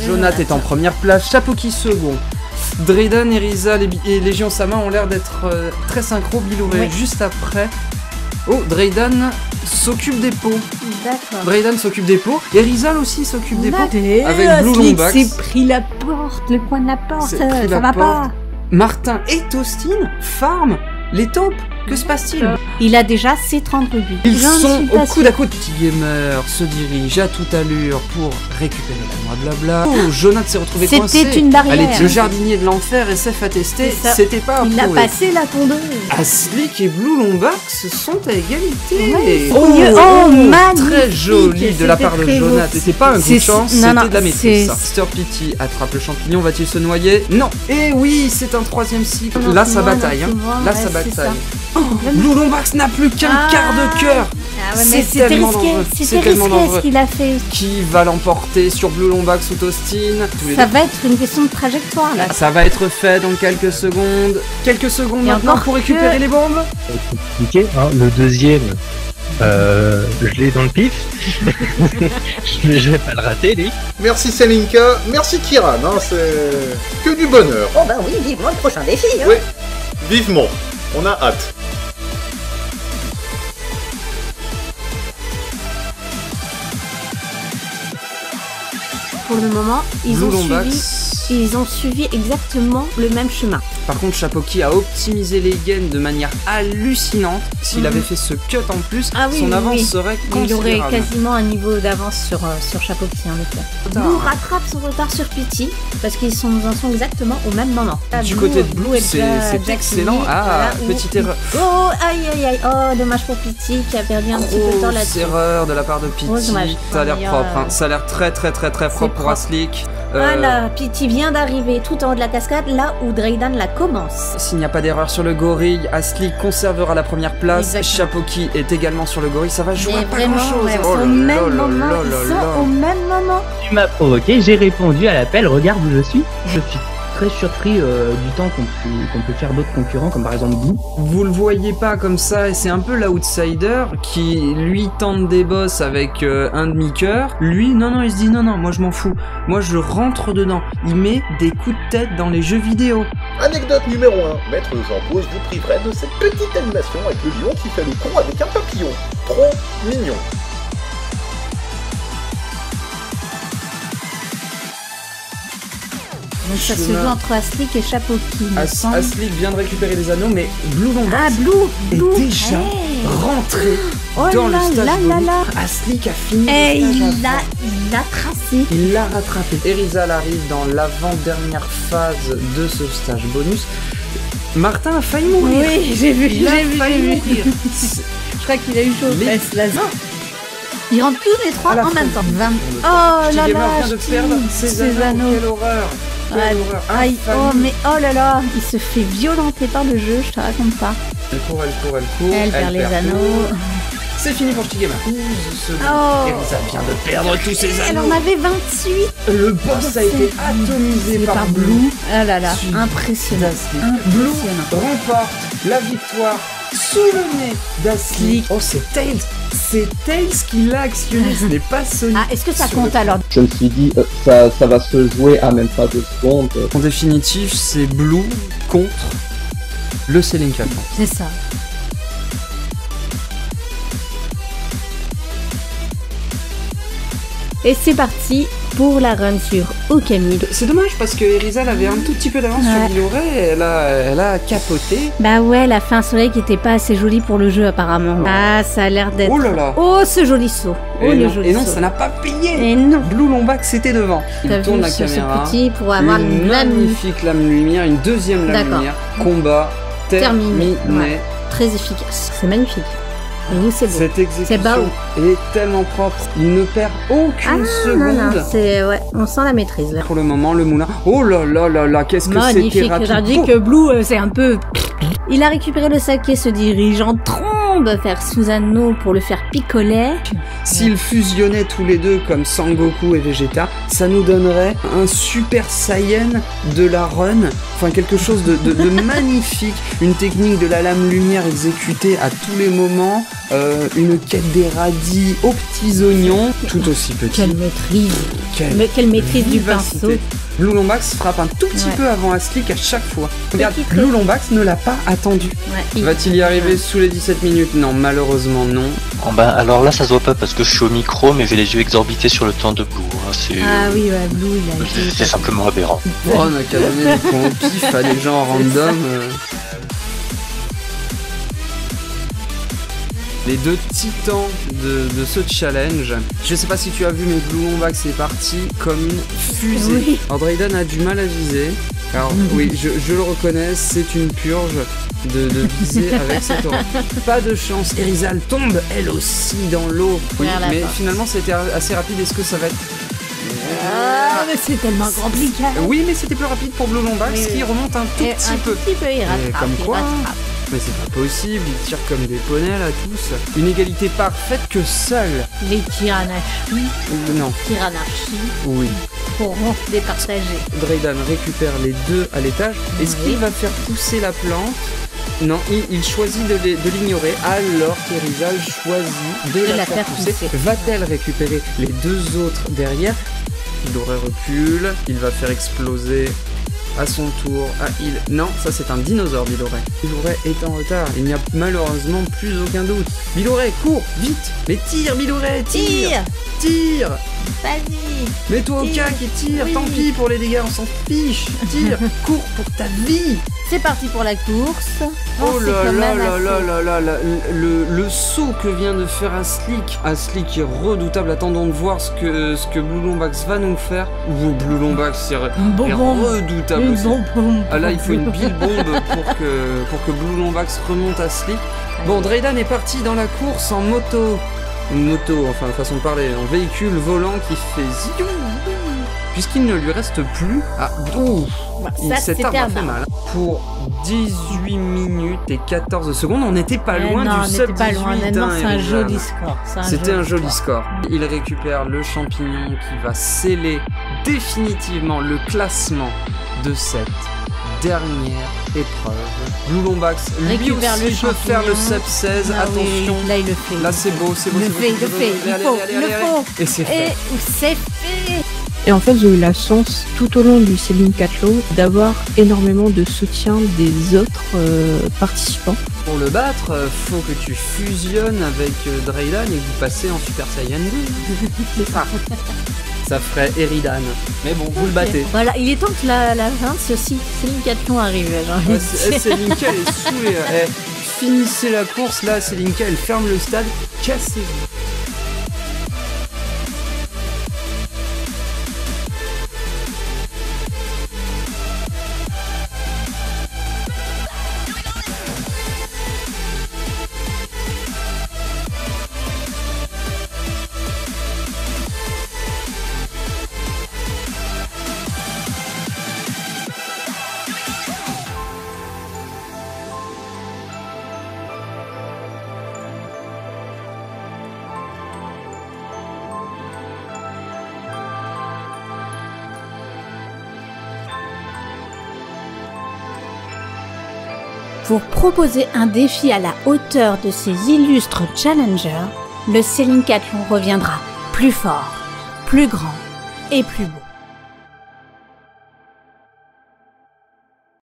Jonath est en première place, Shapoki second. Draydan, Erizal et Légion Sama ont l'air d'être très synchro. Bilouré juste après. Oh, Draydan s'occupe des pots. D'accord. Draydan s'occupe des pots. Erizal aussi s'occupe des pots. Avec Blue Slick Lombax. s'est pris la porte, le coin de la porte, ça va pas. Martin et Toastin farment les taupes. Que se passe-t-il? Il a déjà ses 30 rubis. Ils sont au coude à coude. Petit gamer se dirige à toute allure pour récupérer la noix blabla. Oh, Jonath s'est retrouvé coincé. C'était une barrière. Allez, le jardinier de l'enfer et Seth a testé. C'était pas un Il a passé la tondeuse. Aslick et Blue Lombax sont à égalité. Ouais, magnifique. Très joli de la part de Jonath. C'était pas un coup de chance, c'était de la maîtrise. Mr. Pity attrape le champignon, va-t-il se noyer? Non. Et oui, c'est un troisième cycle. Là, ça bataille. Là, ça bataille. Blue Lombax n'a plus qu'un quart de cœur. Ah ouais, mais c'était risqué, ce qu'il a fait. Qui va l'emporter sur Blue Lombax ou Toastin? Ça va être une question de trajectoire là. Ça va être fait dans quelques secondes. Quelques secondes maintenant pour récupérer les bombes. C'est compliqué, hein. Le deuxième, je l'ai dans le pif. Je vais pas le rater, lui. Merci Selinka, merci Kiran, hein, c'est que du bonheur. Oh bah oui, vivement le prochain défi. Hein. Oui, vivement, on a hâte. Pour le moment, ils ont suivi exactement le même chemin. Par contre, Shapoki a optimisé les gains de manière hallucinante. S'il avait fait ce cut en plus, son avance serait considérable. Il aurait quasiment un niveau d'avance sur Shapoki en effet. Blue rattrape son retard sur Pity parce qu'ils en sont exactement au même moment. Du côté de Blue, c'est excellent. Ah, petite erreur. Oh, aïe aïe aïe. Oh, dommage pour Pity qui a perdu un petit peu de temps là-dessus. Erreur de la part de Pity. Ça a l'air propre. Hein. Ça a l'air très propre pour Aslick. Voilà, Pity vient d'arriver tout en haut de la cascade, là où Draydan la commence. S'il n'y a pas d'erreur sur le gorille, Aslick conservera la première place. Shapoki est également sur le gorille, ça va jouer à pas grand chose. Ils sont au même moment. Tu m'as provoqué, j'ai répondu à l'appel, regarde où je suis. Je suis très surpris du temps qu'on peut faire d'autres concurrents, comme par exemple Blue. Vous le voyez pas comme ça, et c'est un peu l'outsider qui, lui, tente des boss avec un demi-cœur. Lui, non, il se dit non, moi je m'en fous. Moi je rentre dedans. Il met des coups de tête dans les jeux vidéo. Anecdote numéro 1. Maître Jean Pause vous priverait de cette petite animation avec le lion qui fait le con avec un papillon. Trop mignon. Donc ça se joue entre Aslick et Shapoki. Aslick vient de récupérer les anneaux, mais Blue Lombax est déjà rentré dans le stage bonus. Aslick a fini le stage. Il l'a tracé. Il l'a rattrapé. Erizal arrive dans l'avant-dernière phase de ce stage bonus. Martin a failli mourir. Oui, j'ai vu. Il a failli mourir. Je crois qu'il a eu chaud aux fesses là. Ils rentrent tous les trois en même temps. Oh là là, vient de perdre ses anneaux. Quelle horreur. Aïe, oh là là, il se fait violenter par le jeu, je te raconte pas. Elle court. Elle perd les anneaux. C'est fini pour Shigema. 12 secondes. Erizal vient de perdre tous ses anneaux. Elle en avait 28. Le boss a été atomisé par Blue. Ah là là, impressionnant. Blue remporte la victoire sous le nez d'Aslick. Oh, c'est Tails. C'est Tails qui l'a actionné, ce n'est pas Sonic. Ah, est-ce que ça compte alors? Je me suis dit, ça va se jouer à même pas 2 secondes. En définitive, c'est Blue contre le Selinka. C'est ça. Et c'est parti pour la run sur Okami. C'est dommage parce que Erizal avait un tout petit peu d'avance sur Bilouré, elle a capoté. Bah ouais, elle a fait un soleil qui était pas assez joli pour le jeu apparemment. Ah, ça a l'air d'être... Oh là là. Oh, ce joli saut. Et non, ça n'a pas payé. Et non. Blue Lombax c'était devant. Il tourne la caméra. Ce petit pour avoir une magnifique lame lumière, une deuxième lame lumière. Combat terminé. Ouais. Très efficace. C'est magnifique. Et vous, c'est beau. Cette exécution est tellement propre. Il ne perd aucune seconde. Non, c'est on sent la maîtrise là. Pour le moment, le moulin. Oh là là là là, qu'est-ce que c'était rapide. J'ai dit que Blue, c'est un peu. Il a récupéré le sac et se dirige en trombe vers Susanoo pour le faire picoler. S'ils fusionnaient tous les deux comme Sangoku et Vegeta, ça nous donnerait un Super Saiyan de la run enfin quelque chose de magnifique, une technique de la lame lumière exécutée à tous les moments, une quête des radis aux petits oignons, tout aussi petit. Quelle maîtrise, quelle maîtrise du pinceau. Blue Lombax frappe un tout petit peu avant Aslick à chaque fois. Regarde, Blue Lombax ne l'a pas attendu. Va-t-il y arriver sous les 17 minutes? Non, malheureusement non. Oh bah, alors là ça se voit pas parce que je suis au micro, mais j'ai les yeux exorbités sur le temps de Blue. Ah oui, ouais, Blue il a été... C'est simplement aberrant. Oh, on a qu'à donner des points au pif à des gens random. Les deux titans de ce challenge. Je sais pas si tu as vu, mais Blue Lombax est parti comme une fusée. Oui. Alors Drayden a du mal à viser. Alors oui, je le reconnais, c'est une purge de viser avec cette aura. Pas de chance, Erizal tombe elle aussi dans l'eau. Oui, mais finalement c'était assez rapide. Est-ce que ça va être... Ah, mais c'est tellement compliqué. Oui, mais c'était plus rapide pour Blue Lombax qui remonte un tout petit peu. Il rattrape, comme quoi, mais c'est pas possible, ils tirent comme des poneys là tous. Une égalité parfaite que seuls les Tyrannachi oui. pourront départager. Drayden récupère les deux à l'étage. Est-ce qu'il va faire pousser la plante? Non, il choisit de l'ignorer alors qu'Erizal choisit de la faire pousser. Va-t-elle récupérer les deux autres derrière? Biloré recule, il va faire exploser à son tour. Ah, non, ça c'est un dinosaure, Biloré. Biloré est en retard, il n'y a malheureusement plus aucun doute. Biloré, cours, vite! Mais tire, Biloré, tire! Tire! Vas-y! Mets-toi au cac et tire, tant pis pour les dégâts, on s'en fiche! Tire! Cours pour ta vie! C'est parti pour la course. Oh là là là là là là là, le saut que vient de faire Aslick. Aslick est redoutable. Attendons de voir ce que Blue Lombax va nous faire. Blue Lombax est redoutable aussi. Ah là, il faut une bille bombe pour que Blue Lombax remonte Aslick. Bon, Drayden est parti dans la course en moto. Une moto, enfin façon de parler, en véhicule volant qui fait ziou. Puisqu'il ne lui reste plus à... Cette arme a fait mal. Pour 18 minutes et 14 secondes, on n'était pas loin du sub 18. C'est un joli score. C'était un joli score. Il récupère le champignon qui va sceller définitivement le classement de cette dernière épreuve. Blue Lombax, lui aussi peut faire le sub 16. Attention. Là, il le fait. Là, c'est beau, c'est beau. Il le fait. Et c'est fait. C'est fait. Et en fait, j'ai eu la chance, tout au long du Selinkathlon, d'avoir énormément de soutien des autres participants. Pour le battre, faut que tu fusionnes avec Drayden et que vous passez en Super Saiyan 2. C'est ça. Ça ferait Eridan. Mais bon, vous le battez. Voilà, il est temps que la fin de ce Selinkathlon arrive. Selinka, elle est saoulée. Finissez la course, là, Selinka, elle ferme le stade. Cassez-vous. Pour proposer un défi à la hauteur de ces illustres challengers, le Selinkathlon reviendra plus fort, plus grand et plus beau.